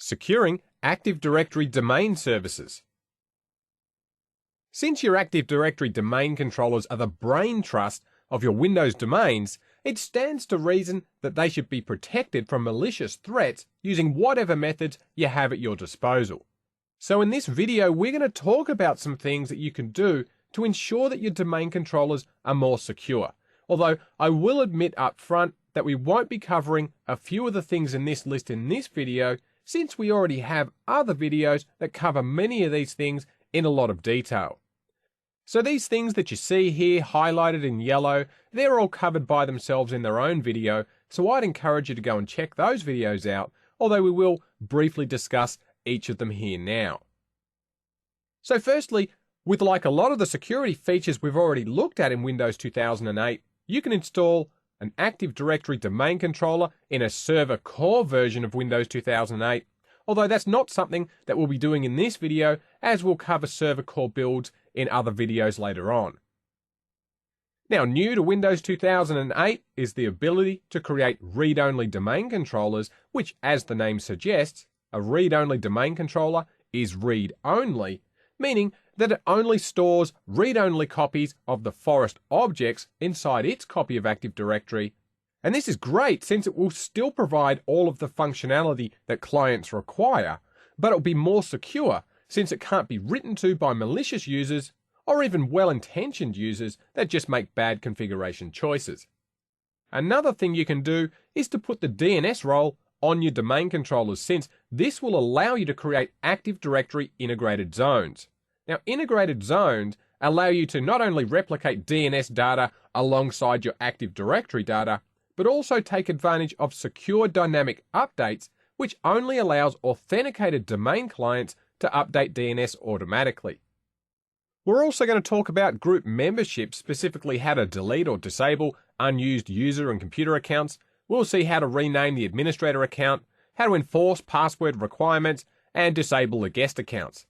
Securing Active Directory domain services. Since your Active Directory domain controllers are the brain trust of your Windows domains, it stands to reason that they should be protected from malicious threats using whatever methods you have at your disposal. So in this video, we're going to talk about some things that you can do to ensure that your domain controllers are more secure. Although I will admit up front that we won't be covering a few of the things in this list in this video, since we already have other videos that cover many of these things in a lot of detail. So these things that you see here highlighted in yellow, they're all covered by themselves in their own video, so I'd encourage you to go and check those videos out, although we will briefly discuss each of them here now. So firstly, with like a lot of the security features we've already looked at in Windows 2008, you can install an Active Directory domain controller in a server core version of Windows 2008, although that's not something that we'll be doing in this video, as we'll cover server core builds in other videos later on. Now, new to Windows 2008 is the ability to create read-only domain controllers, which, as the name suggests, a read-only domain controller is read-only, meaning that it only stores read-only copies of the forest objects inside its copy of Active Directory. And this is great since it will still provide all of the functionality that clients require, but it'll be more secure since it can't be written to by malicious users or even well-intentioned users that just make bad configuration choices. Another thing you can do is to put the DNS role on your domain controllers, since this will allow you to create Active Directory integrated zones. Now, integrated zones allow you to not only replicate DNS data alongside your Active Directory data, but also take advantage of secure dynamic updates, which only allows authenticated domain clients to update DNS automatically. We're also going to talk about group membership, specifically how to delete or disable unused user and computer accounts. We'll see how to rename the administrator account, how to enforce password requirements, and disable the guest accounts.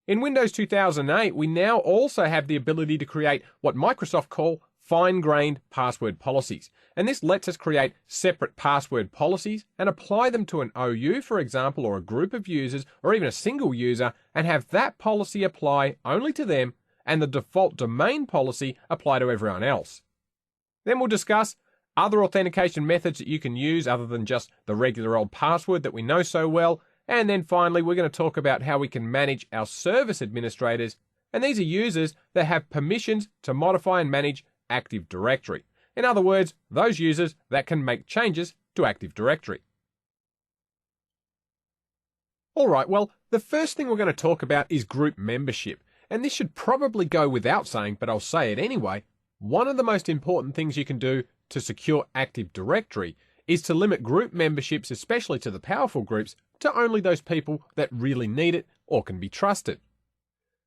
In Windows 2008, we now also have the ability to create what Microsoft call fine-grained password policies, and this lets us create separate password policies and apply them to an OU, for example, or a group of users, or even a single user, and have that policy apply only to them and the default domain policy apply to everyone else. Then we'll discuss other authentication methods that you can use other than just the regular old password that we know so well. And then finally, we're going to talk about how we can manage our service administrators, and these are users that have permissions to modify and manage Active Directory. In other words, those users that can make changes to Active Directory. Alright, well, the first thing we're going to talk about is group membership, and this should probably go without saying, but I'll say it anyway. One of the most important things you can do to secure Active Directory is to limit group memberships, especially to the powerful groups, to only those people that really need it or can be trusted.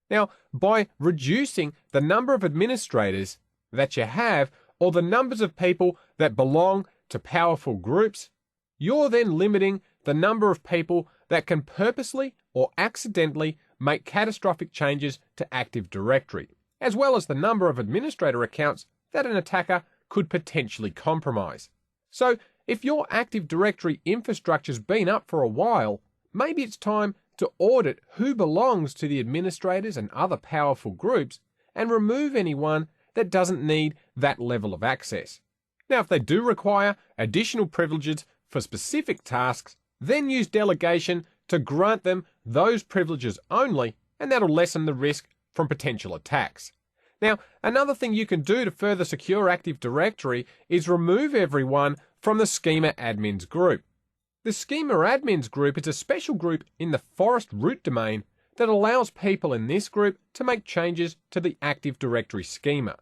Now, by reducing the number of administrators that you have, or the numbers of people that belong to powerful groups, you're then limiting the number of people that can purposely or accidentally make catastrophic changes to Active Directory, as well as the number of administrator accounts that an attacker could potentially compromise. So, if your Active Directory infrastructure's been up for a while, maybe it's time to audit who belongs to the administrators and other powerful groups and remove anyone that doesn't need that level of access. Now, if they do require additional privileges for specific tasks, then use delegation to grant them those privileges only, and that'll lessen the risk from potential attacks. Now, another thing you can do to further secure Active Directory is remove everyone from the Schema Admins group. The Schema Admins group is a special group in the forest root domain that allows people in this group to make changes to the Active Directory schema.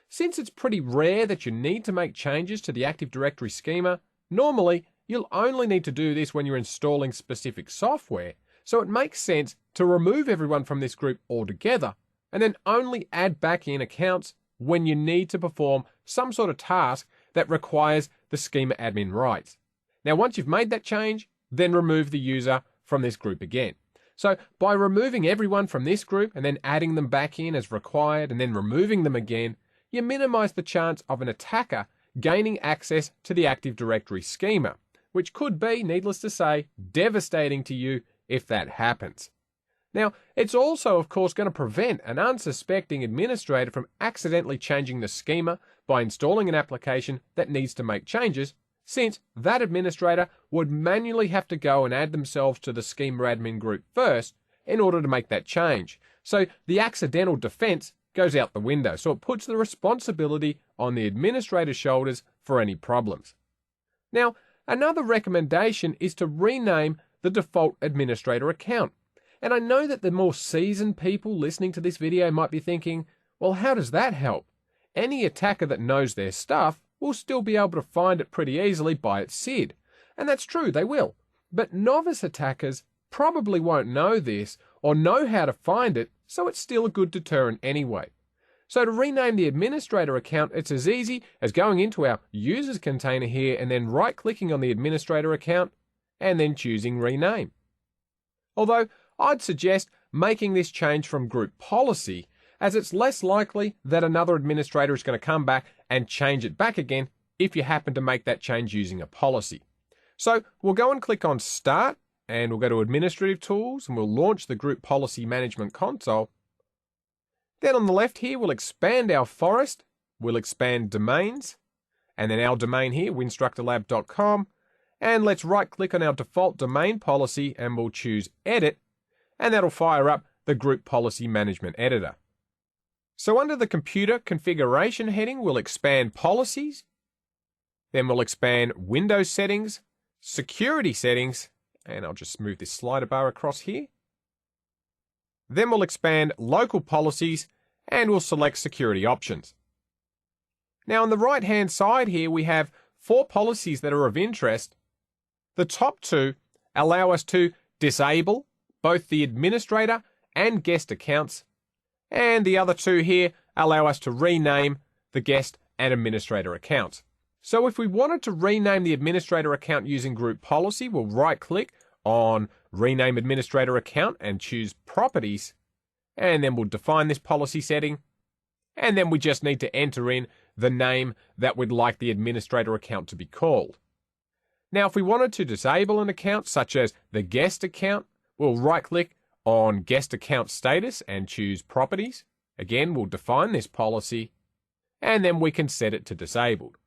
Since it's pretty rare that you need to make changes to the Active Directory schema, normally you'll only need to do this when you're installing specific software, so it makes sense to remove everyone from this group altogether, and then only add back in accounts when you need to perform some sort of task that requires the schema admin rights. Now, once you've made that change, then remove the user from this group again. So by removing everyone from this group and then adding them back in as required and then removing them again, you minimize the chance of an attacker gaining access to the Active Directory schema, which could be, needless to say, devastating to you if that happens. Now, it's also, of course, going to prevent an unsuspecting administrator from accidentally changing the schema by installing an application that needs to make changes, since that administrator would manually have to go and add themselves to the schema admin group first in order to make that change. So the accidental defense goes out the window, so it puts the responsibility on the administrator's shoulders for any problems. Now, another recommendation is to rename the default administrator account. And I know that the more seasoned people listening to this video might be thinking, well, how does that help? Any attacker that knows their stuff will still be able to find it pretty easily by its SID. And that's true, they will. But novice attackers probably won't know this or know how to find it, so it's still a good deterrent anyway. So to rename the administrator account, it's as easy as going into our users container here and then right-clicking on the administrator account and then choosing rename. Although I'd suggest making this change from group policy, as it's less likely that another administrator is going to come back and change it back again if you happen to make that change using a policy. So we'll go and click on Start, and we'll go to Administrative Tools, and we'll launch the Group Policy Management Console. Then on the left here, we'll expand our forest, we'll expand domains, and then our domain here, winstructorlab.com, and let's right-click on our default domain policy, and we'll choose Edit, and that'll fire up the Group Policy Management Editor. So under the Computer Configuration heading, we'll expand Policies, then we'll expand Windows Settings, Security Settings, and I'll just move this slider bar across here. Then we'll expand Local Policies, and we'll select Security Options. Now on the right-hand side here, we have 4 policies that are of interest. The top 2 allow us to disable both the administrator and guest accounts, and the other 2 here allow us to rename the guest and administrator accounts. So if we wanted to rename the administrator account using group policy, we'll right-click on Rename Administrator Account and choose Properties, and then we'll define this policy setting, and then we just need to enter in the name that we'd like the administrator account to be called. Now, if we wanted to disable an account, such as the guest account, we'll right-click on Guest Account Status and choose Properties. Again, we'll define this policy, and then we can set it to disabled.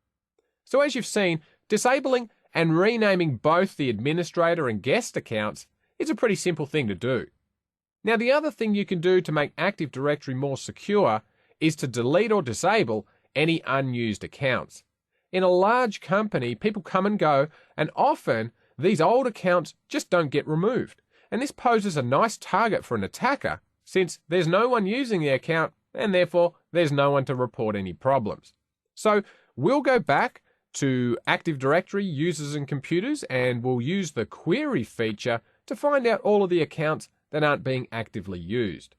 So as you've seen, disabling and renaming both the administrator and guest accounts is a pretty simple thing to do. Now, the other thing you can do to make Active Directory more secure is to delete or disable any unused accounts. In a large company, people come and go, and often these old accounts just don't get removed. And this poses a nice target for an attacker, since there's no one using the account, and therefore there's no one to report any problems. So we'll go back to Active Directory users and computers, and we'll use the query feature to find out all of the accounts that aren't being actively used.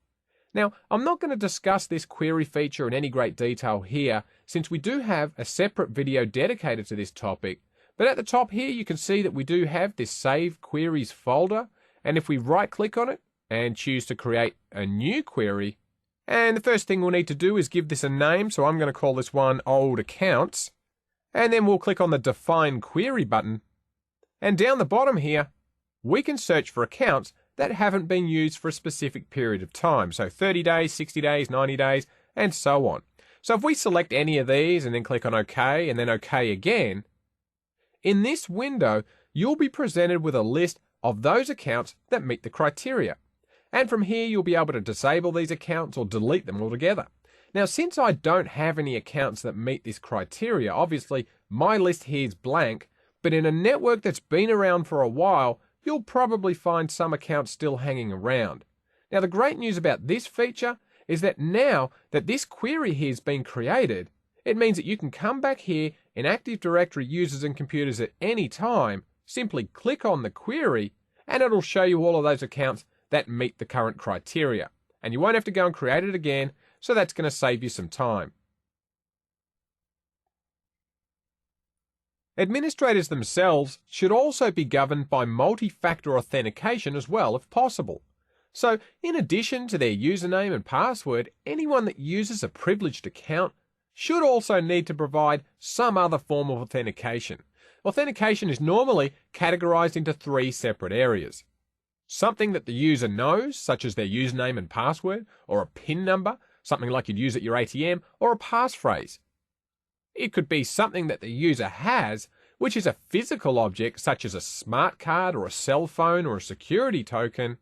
Now, I'm not going to discuss this query feature in any great detail here, since we do have a separate video dedicated to this topic, but at the top here you can see that we do have this Save Queries folder, and if we right-click on it and choose to create a new query, and the first thing we'll need to do is give this a name, so I'm going to call this one Old Accounts, and then we'll click on the Define Query button, and down the bottom here, we can search for accounts that haven't been used for a specific period of time, so 30 days, 60 days, 90 days, and so on. So if we select any of these and then click on OK and then OK again, in this window, you'll be presented with a list of those accounts that meet the criteria. And from here, you'll be able to disable these accounts or delete them altogether. Now, since I don't have any accounts that meet this criteria, obviously my list here is blank, but in a network that's been around for a while, you'll probably find some accounts still hanging around. Now, the great news about this feature is that now that this query here has been created, it means that you can come back here in Active Directory users and computers at any time, simply click on the query, and it'll show you all of those accounts that meet the current criteria. And you won't have to go and create it again, so that's going to save you some time. Administrators themselves should also be governed by multi-factor authentication as well, if possible. So, in addition to their username and password, anyone that uses a privileged account should also need to provide some other form of authentication. authentication is normally categorized into three separate areas. Something that the user knows, such as their username and password, or a PIN number, something like you'd use at your ATM, or a passphrase. It could be something that the user has, which is a physical object such as a smart card or a cell phone or a security token,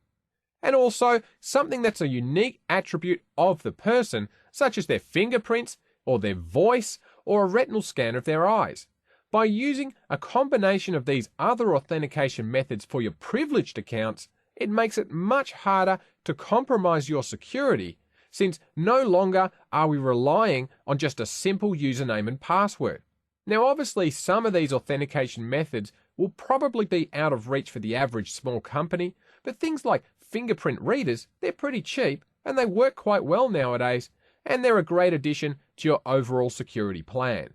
and also something that's a unique attribute of the person, such as their fingerprints or their voice or a retinal scan of their eyes. By using a combination of these other authentication methods for your privileged accounts, it makes it much harder to compromise your security, since no longer are we relying on just a simple username and password. Now, obviously, some of these authentication methods will probably be out of reach for the average small company, but things like fingerprint readers, they're pretty cheap and they work quite well nowadays, and they're a great addition to your overall security plan.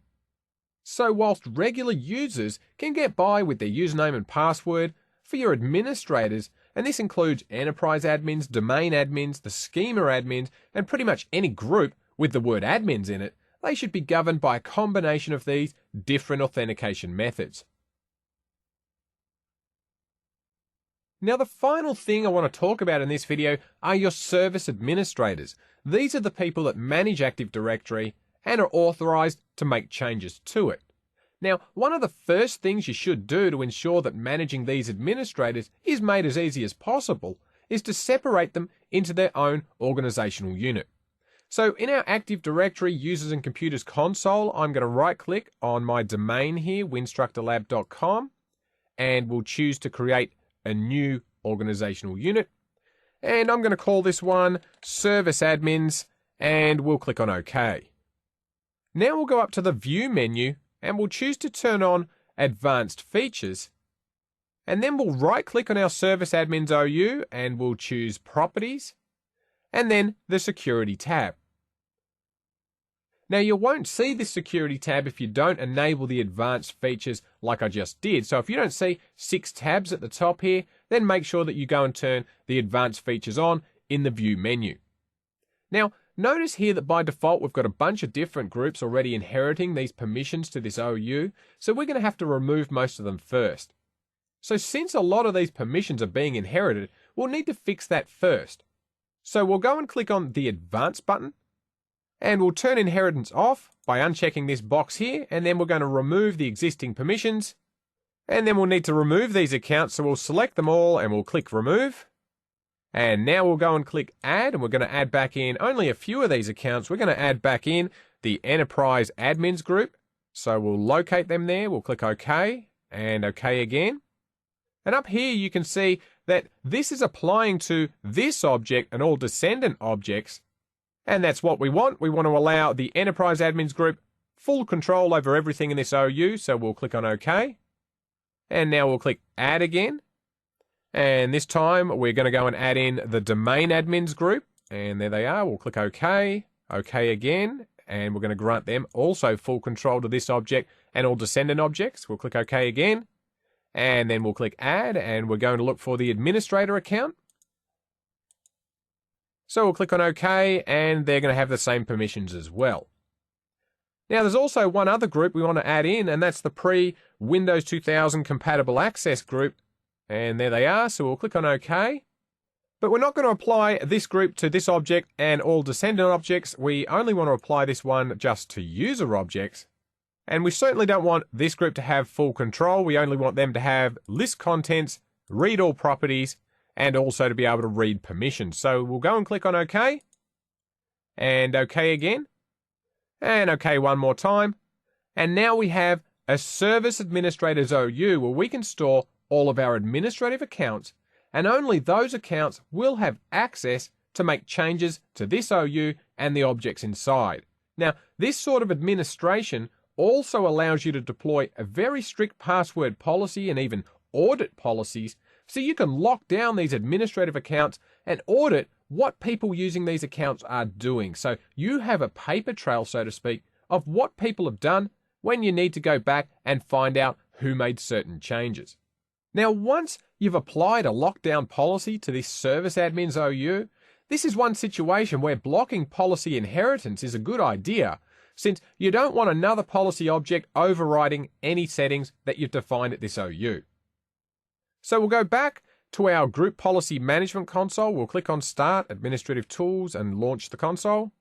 So whilst regular users can get by with their username and password, for your administrators, and this includes enterprise admins, domain admins, the schema admins, and pretty much any group with the word admins in it, they should be governed by a combination of these different authentication methods. Now, the final thing I want to talk about in this video are your service administrators. These are the people that manage Active Directory and are authorized to make changes to it. Now, one of the first things you should do to ensure that managing these administrators is made as easy as possible is to separate them into their own organizational unit. So in our Active Directory Users and Computers console, I'm going to right-click on my domain here, winstructorlab.com, and we'll choose to create a new organizational unit. And I'm going to call this one Service Admins, and we'll click on OK. Now we'll go up to the View menu, and we'll choose to turn on Advanced Features, and then we'll right-click on our Service Admins OU, and we'll choose Properties, and then the Security tab. Now, you won't see this Security tab if you don't enable the advanced features like I just did. So if you don't see 6 tabs at the top here, then make sure that you go and turn the advanced features on in the View menu. Now, notice here that by default, we've got a bunch of different groups already inheriting these permissions to this OU, so we're going to have to remove most of them first. So since a lot of these permissions are being inherited, we'll need to fix that first. So we'll go and click on the Advanced button, and we'll turn inheritance off by unchecking this box here, and then we're going to remove the existing permissions, and then we'll need to remove these accounts, so we'll select them all and we'll click Remove. And now we'll go and click Add, and we're going to add back in only a few of these accounts. We're going to add back in the Enterprise Admins group, so we'll locate them there, we'll click OK, and OK again. And up here you can see that this is applying to this object and all descendant objects, and that's what we want. We want to allow the Enterprise Admins group full control over everything in this OU, so we'll click on OK. And now we'll click Add again. And this time we're going to go and add in the Domain Admins group, and there they are. We'll click OK, OK again, and we're going to grant them also full control to this object and all descendant objects. We'll click OK again, and then we'll click Add, and we're going to look for the administrator account. So we'll click on OK, and they're going to have the same permissions as well. Now there's also one other group we want to add in, and that's the pre-Windows 2000 compatible access group. And there they are, so we'll click on OK. But we're not going to apply this group to this object and all descendant objects. We only want to apply this one just to user objects. And we certainly don't want this group to have full control. We only want them to have list contents, read all properties, and also to be able to read permissions. So we'll go and click on OK, and OK again, and OK one more time. And now we have a Service Administrators OU where we can store all of our administrative accounts, and only those accounts will have access to make changes to this OU and the objects inside. Now, this sort of administration also allows you to deploy a very strict password policy and even audit policies, so you can lock down these administrative accounts and audit what people using these accounts are doing. So you have a paper trail, so to speak, of what people have done when you need to go back and find out who made certain changes. Now, once you've applied a lockdown policy to this Service Admins OU, this is one situation where blocking policy inheritance is a good idea, since you don't want another policy object overriding any settings that you've defined at this OU. So we'll go back to our Group Policy Management console. We'll click on Start, Administrative Tools, and launch the console.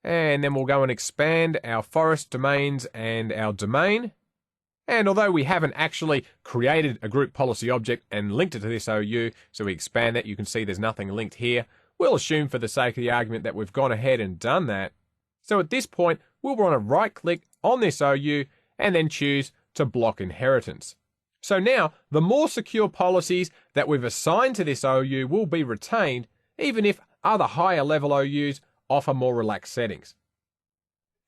And then we'll go and expand our forest domains and our domain. And although we haven't actually created a group policy object and linked it to this OU, so we expand that, you can see there's nothing linked here. We'll assume for the sake of the argument that we've gone ahead and done that. So at this point, we'll want to right-click on this OU and then choose to block inheritance. So now, the more secure policies that we've assigned to this OU will be retained, even if other higher level OUs offer more relaxed settings.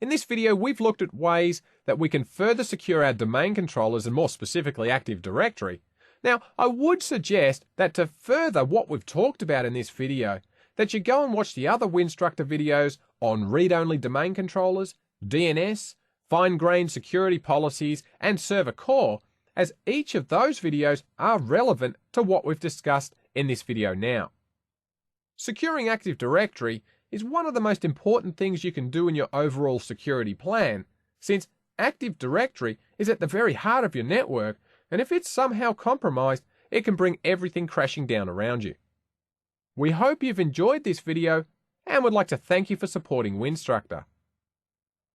In this video, we've looked at ways that we can further secure our domain controllers and more specifically Active Directory. Now, I would suggest that to further what we've talked about in this video, that you go and watch the other Winstructor videos on read-only domain controllers, DNS, fine-grained security policies, and server core, as each of those videos are relevant to what we've discussed in this video now. Securing Active Directory is one of the most important things you can do in your overall security plan, since Active Directory is at the very heart of your network, and if it's somehow compromised, it can bring everything crashing down around you. We hope you've enjoyed this video and would like to thank you for supporting Winstructor.